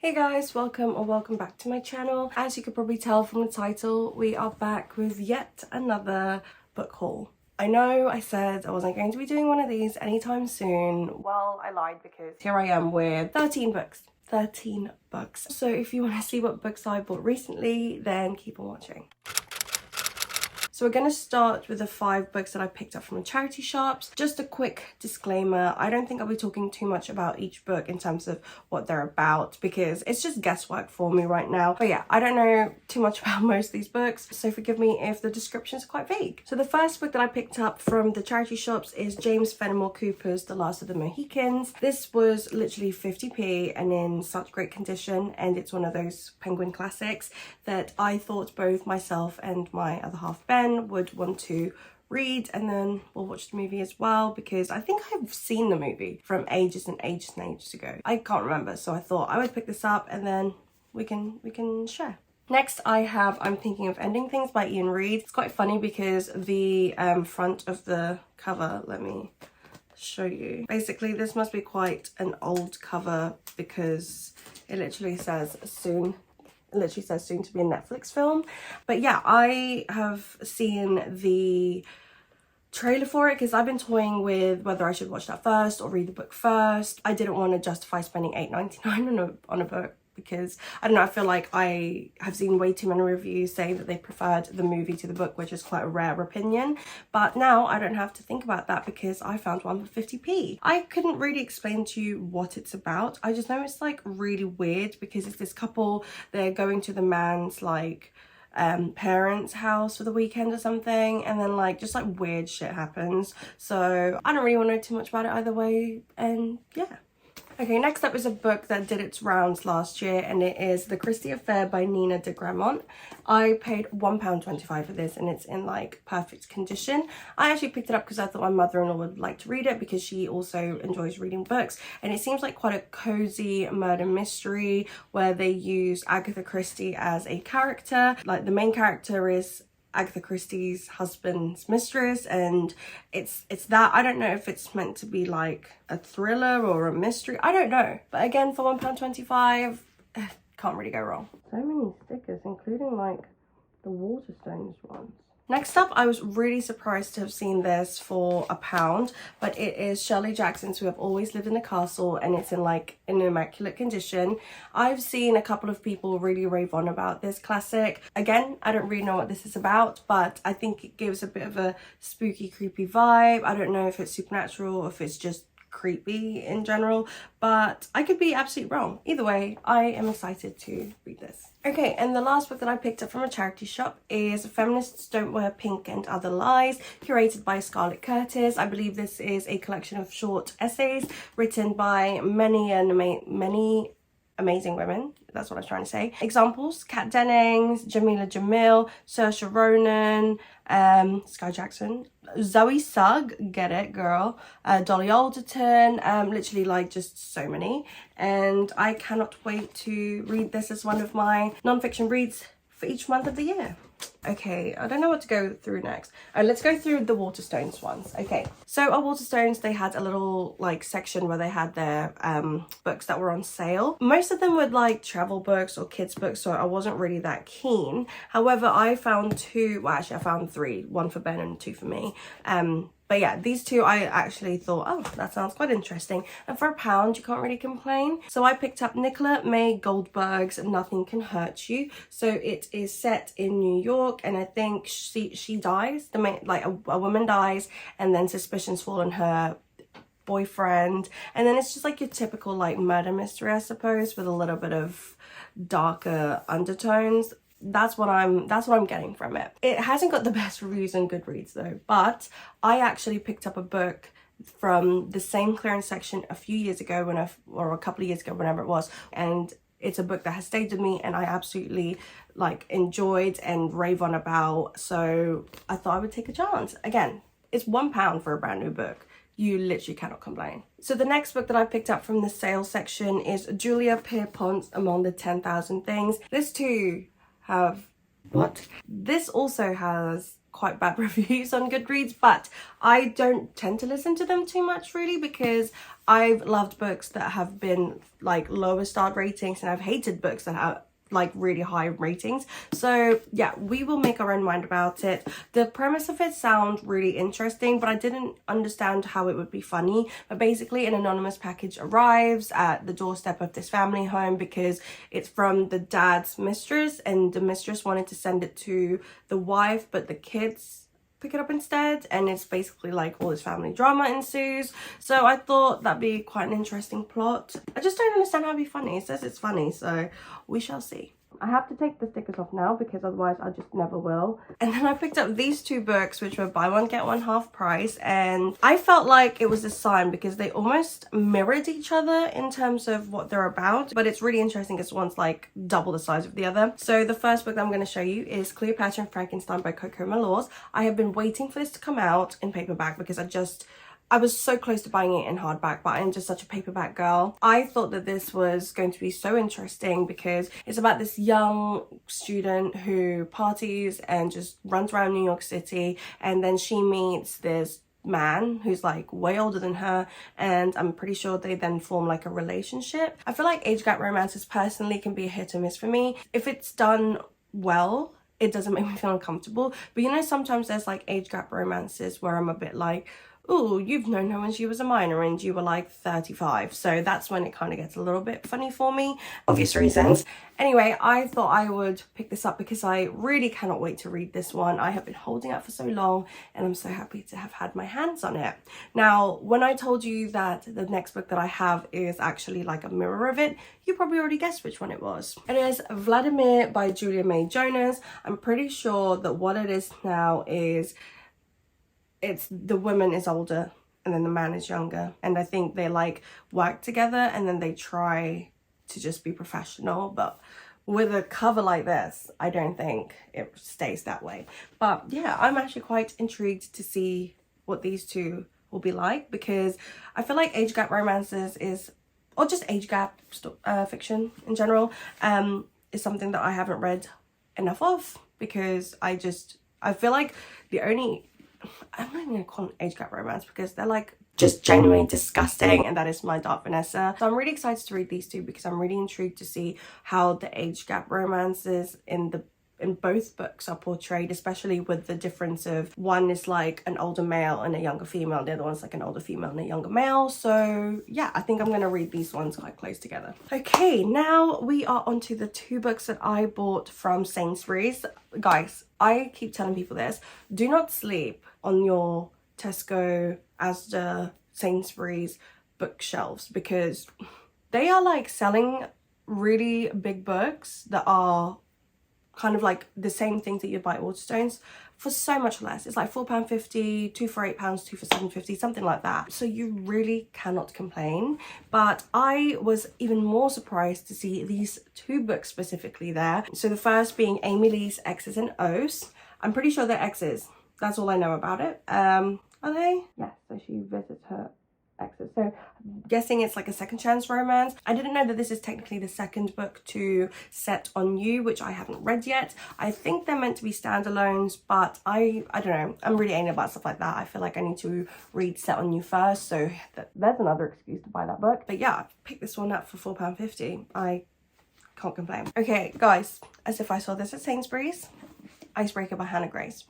Hey guys, welcome back to my channel. As you could probably tell from the title, we are back with yet another book haul. I know I said I wasn't going to be doing one of these anytime soon. Well, I lied because here I am with 13 books. 13 books. So if you want to see what books I bought recently, then keep on watching. So we're going to start with the 5 books that I picked up from the charity shops. Just a quick disclaimer, I don't think I'll be talking too much about each book in terms of what they're about because it's just guesswork for me right now. But yeah, I don't know too much about most of these books, so forgive me if the descriptions are quite vague. So the first book that I picked up from the charity shops is James Fenimore Cooper's The Last of the Mohicans. This was literally 50p and in such great condition, and it's one of those Penguin classics that I thought both myself and my other half Ben would want to read, and then we'll watch the movie as well because I think I've seen the movie from ages and ages and ages ago. I can't remember, so I thought I would pick this up and then we can share. Next I have I'm Thinking of Ending Things by Ian Reid. It's quite funny because the front of the cover, let me show you. Basically this must be quite an old cover because it literally says soon to be a Netflix film. But yeah, I have seen the trailer for it because I've been toying with whether I should watch that first or read the book first. I didn't want to justify spending $8.99 on a book because I don't know, I feel like I have seen way too many reviews saying that they preferred the movie to the book, which is quite a rare opinion. But now I don't have to think about that because I found one for 50p. I couldn't really explain to you what it's about. I just know it's like really weird because it's this couple, they're going to the man's like parents' house for the weekend or something, and then like just like weird shit happens. So I don't really want to know too much about it either way, and yeah. Okay, next up is a book that did its rounds last year, and it is The Christie Affair by Nina de Gramont. I paid £1.25 for this, and it's in like perfect condition. I actually picked it up because I thought my mother-in-law would like to read it because she also enjoys reading books, and it seems like quite a cozy murder mystery where they use Agatha Christie as a character. Like the main character is Agatha Christie's husband's mistress, and it's that. I don't know if it's meant to be like a thriller or a mystery, I don't know, but again for £1.25 can't really go wrong. So many stickers, including like the Waterstones ones. Next up, I was really surprised to have seen this for £1, but it is Shelley Jackson's Who Have Always Lived in a Castle, and it's in like an immaculate condition. I've seen a couple of people really rave on about this classic. Again, I don't really know what this is about, but I think it gives a bit of a spooky, creepy vibe. I don't know if it's supernatural or if it's just creepy in general, but I could be absolutely wrong. Either way, I am excited to read this. Okay, and the last book that I picked up from a charity shop is Feminists Don't Wear Pink and Other Lies, curated by Scarlett Curtis. I believe this is a collection of short essays written by many amazing women. That's what I was trying to say. Examples: Kat Dennings, Jamila Jamil, Saoirse Ronan, Shelley Jackson, Zoe Sugg, get it girl, Dolly Alderton, literally like just so many. And I cannot wait to read this as one of my non-fiction reads for each month of the year. Okay, I don't know what to go through next. Let's go through the Waterstones ones. Okay, so at Waterstones they had a little like section where they had their books that were on sale. Most of them were like travel books or kids books, so I wasn't really that keen. However, I found 2, well actually I found 3, 1 for Ben and 2 for me. But yeah, these 2 I actually thought, oh, that sounds quite interesting. And for £1, you can't really complain. So I picked up Nicola May Goldberg's Nothing Can Hurt You. So it is set in New York, and I think she dies. A woman dies, and then suspicions fall on her boyfriend. And then it's just like your typical like murder mystery, I suppose, with a little bit of darker undertones. That's what I'm getting from it. It hasn't got the best reviews on Goodreads though, but I actually picked up a book from the same clearance section a few years ago or a couple of years ago, whenever it was, and it's a book that has stayed with me and I absolutely like enjoyed and rave on about, so I thought I would take a chance. Again, it's £1 for a brand new book. You literally cannot complain. So the next book that I picked up from the sale section is Julia Pierpont's Among the 10,000 Things. This too this also has quite bad reviews on Goodreads, but I don't tend to listen to them too much really, because I've loved books that have been like lower starred ratings, and I've hated books that have like really high ratings. So yeah, we will make our own mind about it. The premise of it sounds really interesting, but I didn't understand how it would be funny. But basically, an anonymous package arrives at the doorstep of this family home because it's from the dad's mistress, and the mistress wanted to send it to the wife, but the kids pick it up instead, and it's basically like all this family drama ensues. So I thought that'd be quite an interesting plot. I just don't understand how it'd be funny. It says it's funny, so we shall see. I have to take the stickers off now because otherwise I just never will. And then I picked up these two books, which were buy one get one half price, and I felt like it was a sign because they almost mirrored each other in terms of what they're about. But it's really interesting because one's like double the size of the other. So the first book that I'm going to show you is Cleopatra and Frankenstein by Coco Malors. I have been waiting for this to come out in paperback because I was so close to buying it in hardback, but I'm just such a paperback girl. I thought that this was going to be so interesting because it's about this young student who parties and just runs around New York City, and then she meets this man who's like way older than her, and I'm pretty sure they then form like a relationship. I feel like age gap romances personally can be a hit or miss for me. If it's done well, it doesn't make me feel uncomfortable, but you know, sometimes there's like age gap romances where I'm a bit like, oh, you've known her when she was a minor and you were like 35. So that's when it kind of gets a little bit funny for me, obvious reasons. Anyway, I thought I would pick this up because I really cannot wait to read this one. I have been holding it for so long and I'm so happy to have had my hands on it. Now, when I told you that the next book that I have is actually like a mirror of it, you probably already guessed which one it was. It is Vladimir by Julia May Jonas. I'm pretty sure that what it is now is it's the woman is older and then the man is younger, and I think they like work together and then they try to just be professional, but with a cover like this I don't think it stays that way. But yeah, I'm actually quite intrigued to see what these two will be like, because I feel like age gap romances is, or just age gap fiction in general, is something that I haven't read enough of, because I feel like the only, I'm not even gonna call it age gap romance because they're like just genuinely disgusting, and that is my dark Vanessa. So I'm really excited to read these two because I'm really intrigued to see how the age gap romances in both books are portrayed, especially with the difference of one is like an older male and a younger female, the other one's like an older female and a younger male. So yeah, I think I'm gonna read these ones quite close together. Okay, now we are onto the two books that I bought from Sainsbury's. Guys, I keep telling people this, do not sleep on your Tesco, Asda, Sainsbury's bookshelves, because they are like selling really big books that are kind of like the same things that you'd buy at Waterstones for so much less. It's like £4.50, 2 for £8, 2 for £7.50, something like that. So you really cannot complain. But I was even more surprised to see these two books specifically there. So the first being Amy Lee's X's and O's. I'm pretty sure they're exes. That's all I know about it. Are they? Yeah, so she visits her exes. So I'm guessing it's like a second chance romance. I didn't know that this is technically the second book to Set on You, which I haven't read yet. I think they're meant to be standalones, but I don't know. I'm really anal about stuff like that. I feel like I need to read Set on You first, so there's another excuse to buy that book. But yeah, I picked this one up for £4.50. I can't complain. Okay, guys, as if I saw this at Sainsbury's, Icebreaker by Hannah Grace.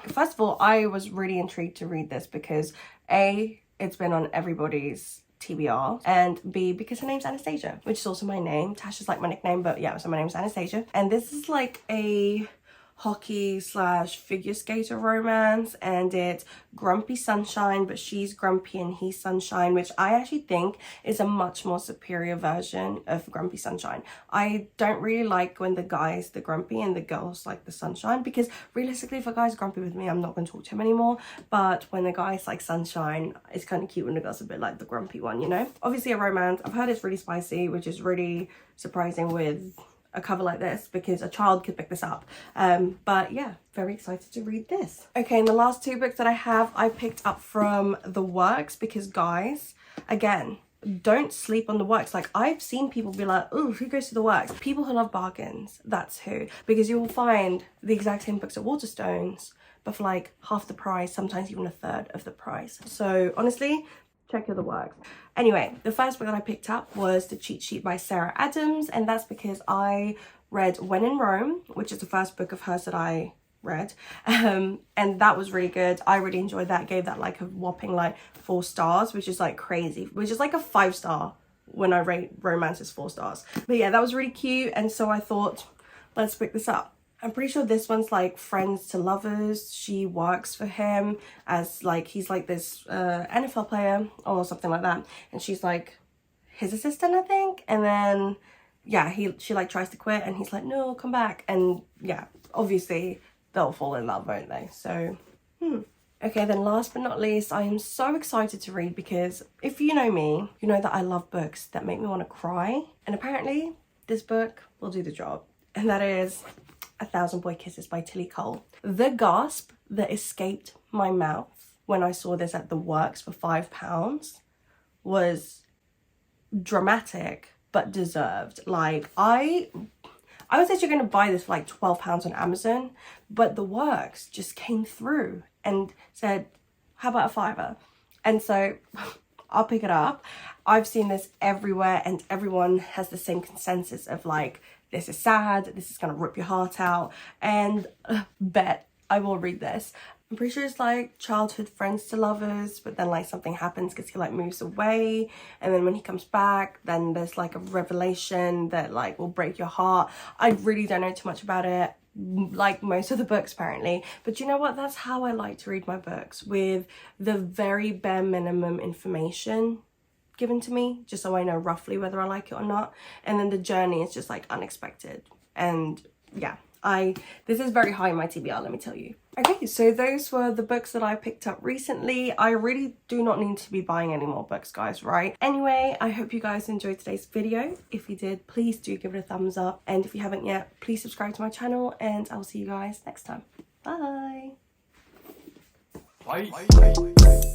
First of all, I was really intrigued to read this because A, it's been on everybody's TBR, and B, because her name's Anastasia, which is also my name. Tasha's like my nickname, but yeah, so my name's Anastasia. And this is like a hockey slash figure skater romance, and it's Grumpy Sunshine, but she's grumpy and he's sunshine, which I actually think is a much more superior version of Grumpy Sunshine. I don't really like when the guy's the grumpy and the girl's like the sunshine, because realistically if a guy's grumpy with me, I'm not going to talk to him anymore. But when the guy's like sunshine, it's kind of cute when the girl's a bit like the grumpy one, you know? Obviously a romance. I've heard it's really spicy, which is really surprising with a cover like this, because a child could pick this up. But yeah, very excited to read this. Okay, and the last two books that I have, I picked up from The Works, because guys, again, don't sleep on the works. Like, I've seen people be like, oh, who goes to the works? People who love bargains, that's who. Because you will find the exact same books at Waterstones, but for like half the price, sometimes even a third of the price. So honestly, check out the works. Anyway, the first book that I picked up was The Cheat Sheet by Sarah Adams, and that's because I read When in Rome, which is the first book of hers that I read, and that was really good. I really enjoyed that. Gave that like a whopping like 4 stars, which is like crazy, which is like a 5-star when I rate romances 4 stars. But yeah, that was really cute, and so I thought, let's pick this up. I'm pretty sure this one's like friends to lovers. She works for him as like, he's like this NFL player or something like that, and she's like his assistant, I think. And then yeah, she like tries to quit, and he's like, no, come back. And yeah, obviously they'll fall in love, won't they? So okay, then last but not least, I am so excited to read, because if you know me, you know that I love books that make me want to cry, and apparently this book will do the job, and that is A Thousand Boy Kisses by Tilly Cole. The gasp that escaped my mouth when I saw this at the works for £5 was dramatic but deserved. Like, I was actually going to buy this for like £12 on Amazon, but the works just came through and said, how about a £5? And so I'll pick it up. I've seen this everywhere, and everyone has the same consensus of like, this is sad, this is going to rip your heart out, and bet I will read this. I'm pretty sure it's like childhood friends to lovers, but then like something happens because he like moves away, and then when he comes back, then there's like a revelation that like will break your heart. I really don't know too much about it, like most of the books apparently, but you know what, that's how I like to read my books, with the very bare minimum information given to me, just so I know roughly whether I like it or not, and then the journey is just like unexpected. And yeah, this is very high in my TBR, let me tell you. Okay, so those were the books that I picked up recently. I really do not need to be buying any more books, guys, right? Anyway, I hope you guys enjoyed today's video. If you did, please do give it a thumbs up, and if you haven't yet, please subscribe to my channel, and I'll see you guys next time. Bye. Bye.